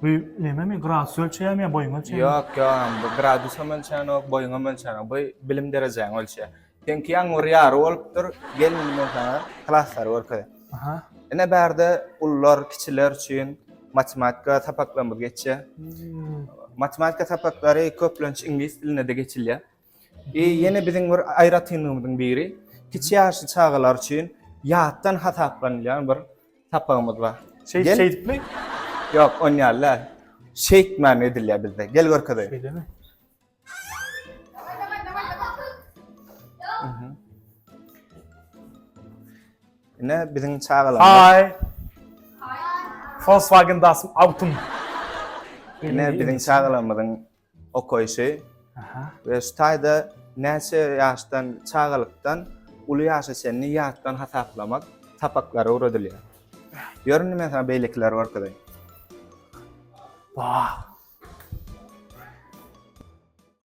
Bu neme mi? Gradus ölçeği mi? Boyun ölçeği mi? Yok yok, bu gradus ölçen, boyun ölçen, bu bilim derecen ölçeği. Çünkü yang uriyar olup gelin mesela klaslar orkada. Aha. Ene berde ullar, kiçiler için matematika tapaklamız geçe. Matematika tapakları köplenç İngiliz diline de geçilýär. Yine bizim bir aýratynlygymyzyň biri, kiçi ýaşy çağalar için ýatdan hataplanýan bir tapagymyz bar. Şey mi? Yok, on ýaly. Şeýtmän edilýär bizde. Gel görkede. Şey değil mi? Ine bizim çağalar. Hi. Volkswagen Das Autum. Ine bizim çağalarymyzyň okoýşy. Aha. Ve ştaýda näçe ýaşdan çağalykdan uly ýaşa senni ýatdan hasaplamak tapaklary öwredilýär. Ýörün mesela beýlekler barkada. Bah.